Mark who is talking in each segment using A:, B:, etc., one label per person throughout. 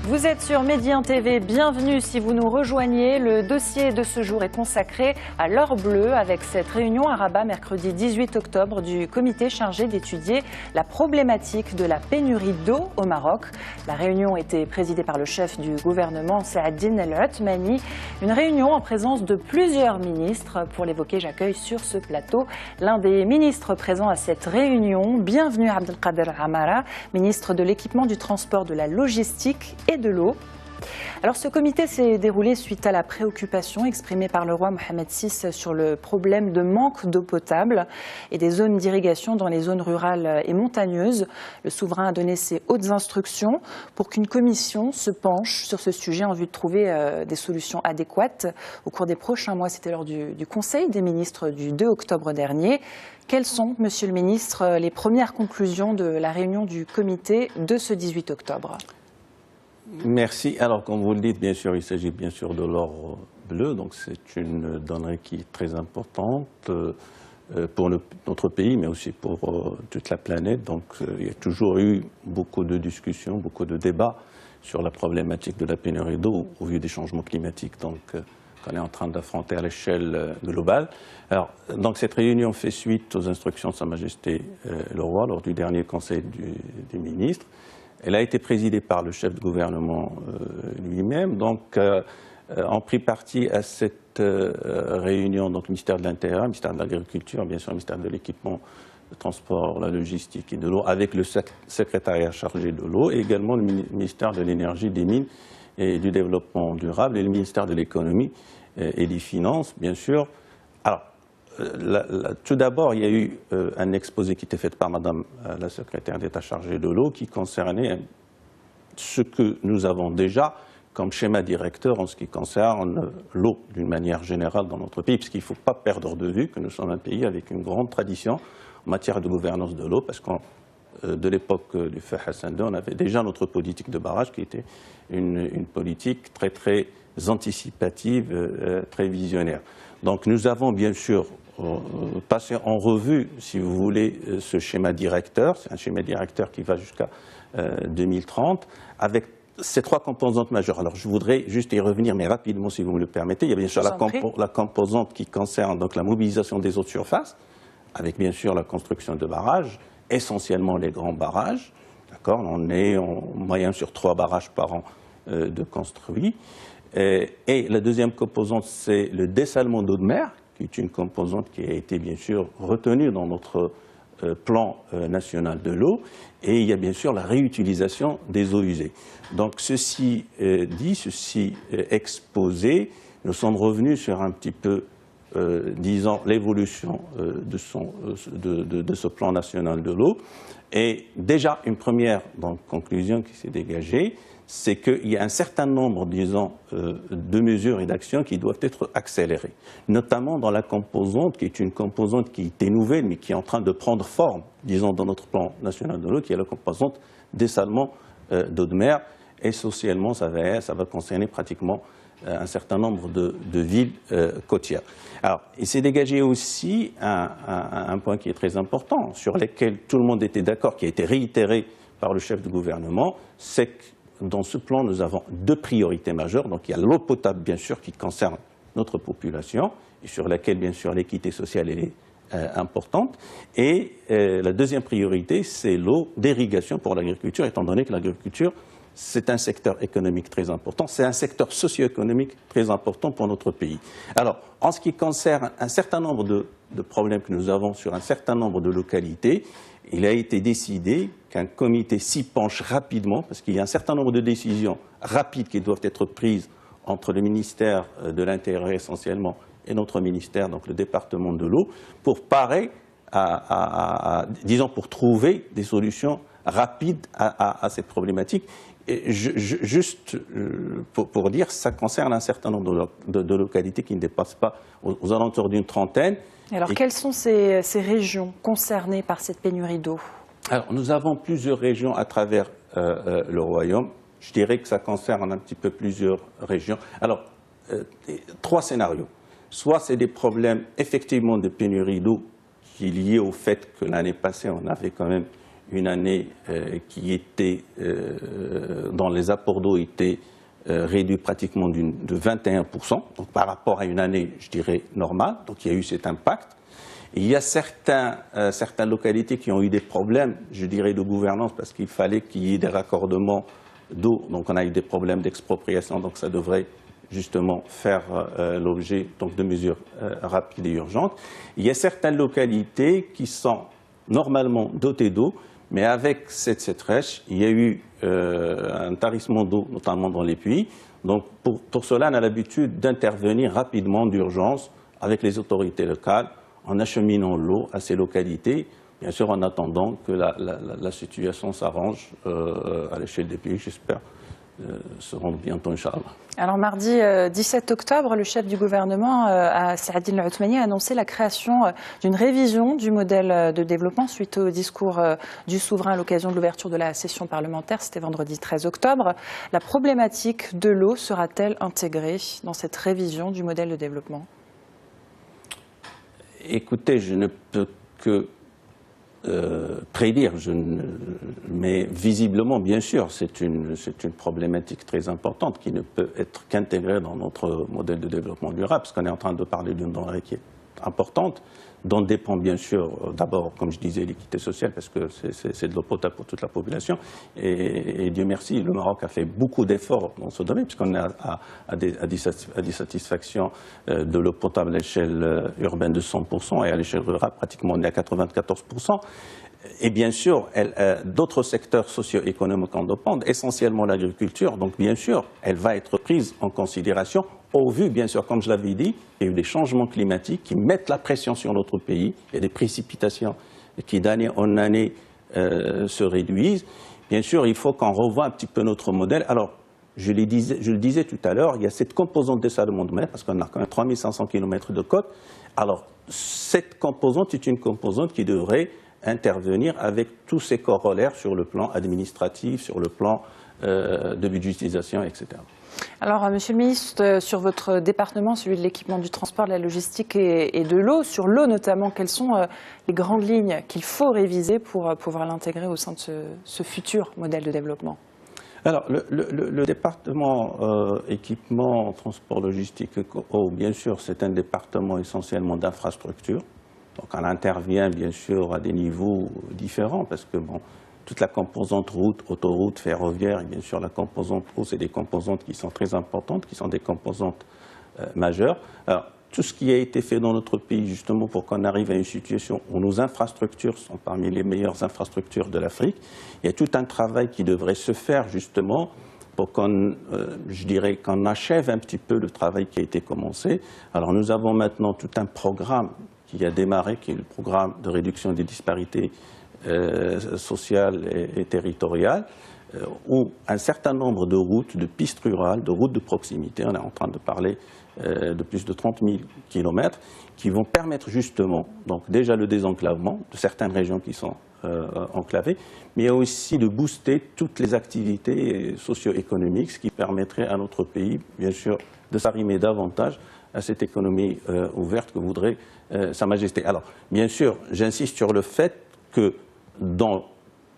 A: Vous êtes sur Médien TV, bienvenue si vous nous rejoignez. Le dossier de ce jour est consacré à l'or bleu avec cette réunion à Rabat mercredi 18 octobre du comité chargé d'étudier la problématique de la pénurie d'eau au Maroc. La réunion était présidée par le chef du gouvernement Saadine El Othmani. Une réunion en présence de plusieurs ministres. Pour l'évoquer, j'accueille sur ce plateau l'un des ministres présents à cette réunion. Bienvenue Abdelkader Amara, ministre de l'équipement, du transport, de la logistique et de l'eau. Alors ce comité s'est déroulé suite à la préoccupation exprimée par le roi Mohamed VI sur le problème de manque d'eau potable et des zones d'irrigation dans les zones rurales et montagneuses. Le souverain a donné ses hautes instructions pour qu'une commission se penche sur ce sujet en vue de trouver des solutions adéquates. Au cours des prochains mois, c'était lors du Conseil des ministres du 2 octobre dernier. Quelles sont, Monsieur le ministre, les premières conclusions de la réunion du comité de ce 18 octobre ?
B: Merci. Alors, comme vous le dites, bien sûr, il s'agit bien sûr de l'or bleu. Donc, c'est une donnerie qui est très importante pour notre pays, mais aussi pour toute la planète. Donc, il y a toujours eu beaucoup de discussions, beaucoup de débats sur la problématique de la pénurie d'eau au vu des changements climatiques qu'on est en train d'affronter à l'échelle globale. Alors, donc, cette réunion fait suite aux instructions de Sa Majesté le Roi lors du dernier Conseil des ministres. Elle a été présidée par le chef de gouvernement lui-même. Donc, ont pris partie à cette réunion donc, le ministère de l'Intérieur, le ministère de l'Agriculture, bien sûr le ministère de l'Équipement, le Transport, la Logistique et de l'eau, avec le secrétariat chargé de l'eau, et également le ministère de l'Énergie, des Mines et du Développement durable, et le ministère de l'Économie et des Finances, bien sûr. Alors, tout d'abord, il y a eu un exposé qui était fait par Madame la secrétaire d'État chargée de l'eau qui concernait ce que nous avons déjà comme schéma directeur en ce qui concerne l'eau d'une manière générale dans notre pays, puisqu'il ne faut pas perdre de vue que nous sommes un pays avec une grande tradition en matière de gouvernance de l'eau, parce que de l'époque du feu Hassan II, on avait déjà notre politique de barrage qui était une politique très très anticipative, très visionnaire. Donc nous avons bien sûr passer en revue, si vous voulez, ce schéma directeur. C'est un schéma directeur qui va jusqu'à 2030, avec ces trois composantes majeures. Alors, je voudrais juste y revenir, mais rapidement, si vous me le permettez. Il y a bien sûr la composante qui concerne donc, la mobilisation des eaux de surface, avec bien sûr la construction de barrages, essentiellement les grands barrages. D'accord ? On est en moyenne sur 3 barrages par an de construits. Et la deuxième composante, c'est le dessalement d'eau de mer, qui est une composante qui a été bien sûr retenue dans notre plan national de l'eau, et il y a bien sûr la réutilisation des eaux usées. Donc ceci dit, ceci exposé, nous sommes revenus sur un petit peu, disons, l'évolution de ce plan national de l'eau, et déjà une première conclusion qui s'est dégagée, c'est qu'il y a un certain nombre, disons, de mesures et d'actions qui doivent être accélérées, notamment dans la composante, qui est une composante qui était nouvelle, mais qui est en train de prendre forme, disons, dans notre plan national de l'eau, qui est la composante dessalement d'eau de mer, et socialement, ça va concerner pratiquement un certain nombre de villes côtières. Alors, il s'est dégagé aussi un point qui est très important, sur lequel tout le monde était d'accord, qui a été réitéré par le chef du gouvernement, c'est que dans ce plan, nous avons 2 priorités majeures. Donc, il y a l'eau potable, bien sûr, qui concerne notre population et sur laquelle, bien sûr, l'équité sociale est importante. Et la deuxième priorité, c'est l'eau d'irrigation pour l'agriculture, étant donné que l'agriculture, c'est un secteur économique très important, c'est un secteur socio-économique très important pour notre pays. Alors, en ce qui concerne un certain nombre de problèmes que nous avons sur un certain nombre de localités, il a été décidé qu'un comité s'y penche rapidement, parce qu'il y a un certain nombre de décisions rapides qui doivent être prises entre le ministère de l'Intérieur essentiellement et notre ministère, donc le département de l'eau, pour parer disons, pour trouver des solutions rapides à cette problématique. Et juste pour dire, ça concerne un certain nombre de localités qui ne dépassent pas aux alentours d'une trentaine.
A: Alors, quelles sont ces régions concernées par cette pénurie d'eau ?
B: Alors, nous avons plusieurs régions à travers le Royaume. Je dirais que ça concerne un petit peu plusieurs régions. Alors, 3 scénarios. Soit c'est des problèmes effectivement de pénurie d'eau qui est lié au fait que l'année passée, on avait quand même une année qui était, dont les apports d'eau étaient réduits pratiquement de 21%, donc par rapport à une année, je dirais, normale. Donc il y a eu cet impact. Et il y a certaines localités qui ont eu des problèmes, je dirais, de gouvernance, parce qu'il fallait qu'il y ait des raccordements d'eau. Donc on a eu des problèmes d'expropriation, donc ça devrait justement faire l'objet de mesures rapides et urgentes. Il y a certaines localités qui sont normalement dotées d'eau, mais avec cette sécheresse, il y a eu un tarissement d'eau, notamment dans les puits. Donc pour cela, on a l'habitude d'intervenir rapidement d'urgence avec les autorités locales en acheminant l'eau à ces localités, bien sûr en attendant que la situation s'arrange à l'échelle des pays, j'espère, seront bientôt, Inch'Allah.
A: Alors mardi 17 octobre, le chef du gouvernement, Saadine Al-Othmani, a annoncé la création d'une révision du modèle de développement suite au discours du souverain à l'occasion de l'ouverture de la session parlementaire. C'était vendredi 13 octobre. La problématique de l'eau sera-t-elle intégrée dans cette révision du modèle de développement?
B: Écoutez, je ne peux que prédire, mais visiblement, bien sûr, c'est une problématique très importante qui ne peut être qu'intégrée dans notre modèle de développement durable, parce qu'on est en train de parler d'une denrée qui est importante, dont dépend bien sûr d'abord, comme je disais, l'équité sociale, parce que c'est de l'eau potable pour toute la population. Et Dieu merci, le Maroc a fait beaucoup d'efforts dans ce domaine, puisqu'on est à des satisfactions de l'eau potable à l'échelle urbaine de 100% et à l'échelle rurale, pratiquement on est à 94%. Et bien sûr, d'autres secteurs socio-économiques en dépendent, essentiellement l'agriculture. Donc bien sûr, elle va être prise en considération au vu, bien sûr, comme je l'avais dit, il y a eu des changements climatiques qui mettent la pression sur notre pays. Il y a des précipitations qui d'année en année se réduisent. Bien sûr, il faut qu'on revoie un petit peu notre modèle. Alors, je le disais tout à l'heure, il y a cette composante dessalement de mer, parce qu'on a quand même 3500 km de côte. Alors, cette composante est une composante qui devrait intervenir avec tous ses corollaires sur le plan administratif, sur le plan de budgétisation, etc.
A: Alors, Monsieur le Ministre, sur votre département, celui de l'équipement du transport, de la logistique et de l'eau, sur l'eau notamment, quelles sont les grandes lignes qu'il faut réviser pour pouvoir l'intégrer au sein de ce futur modèle de développement?
B: Alors, le département équipement, transport, logistique, bien sûr, c'est un département essentiellement d'infrastructure. Donc, on intervient bien sûr à des niveaux différents parce que bon, toute la composante route, autoroute, ferroviaire, et bien sûr la composante eau, c'est des composantes qui sont très importantes, qui sont des composantes majeures. Alors, tout ce qui a été fait dans notre pays justement pour qu'on arrive à une situation où nos infrastructures sont parmi les meilleures infrastructures de l'Afrique, il y a tout un travail qui devrait se faire justement pour qu'on, je dirais, qu'on achève un petit peu le travail qui a été commencé. Alors nous avons maintenant tout un programme qui a démarré, qui est le programme de réduction des disparités sociales et territoriales, où un certain nombre de routes, de pistes rurales, de routes de proximité, on est en train de parler de plus de 30 000 kilomètres, qui vont permettre justement, donc déjà le désenclavement de certaines régions qui sont enclavées, mais aussi de booster toutes les activités socio-économiques, ce qui permettrait à notre pays, bien sûr, de s'arrimer davantage à cette économie ouverte que voudrait Sa Majesté. Alors, bien sûr, j'insiste sur le fait que dans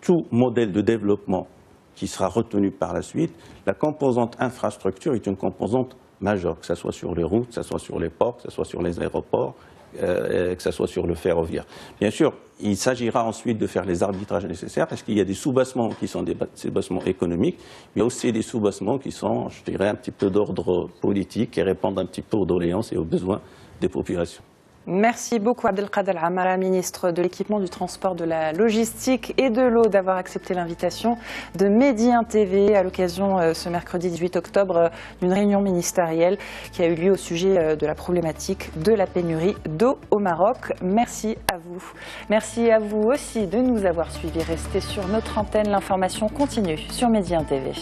B: tout modèle de développement qui sera retenu par la suite, la composante infrastructure est une composante majeure, que ce soit sur les routes, que ce soit sur les ports, que ce soit sur les aéroports, que ce soit sur le ferroviaire. Bien sûr, il s'agira ensuite de faire les arbitrages nécessaires parce qu'il y a des sous-bassements qui sont des sous-bassements économiques, mais aussi des sous-bassements qui sont, je dirais, un petit peu d'ordre politique et répondent un petit peu aux doléances et aux besoins des populations.
A: Merci beaucoup Abdelkader Amara, ministre de l'équipement, du transport, de la logistique et de l'eau, d'avoir accepté l'invitation de Medi 1 TV à l'occasion ce mercredi 18 octobre d'une réunion ministérielle qui a eu lieu au sujet de la problématique de la pénurie d'eau au Maroc. Merci à vous. Merci à vous aussi de nous avoir suivis. Restez sur notre antenne, l'information continue sur Medi 1 TV.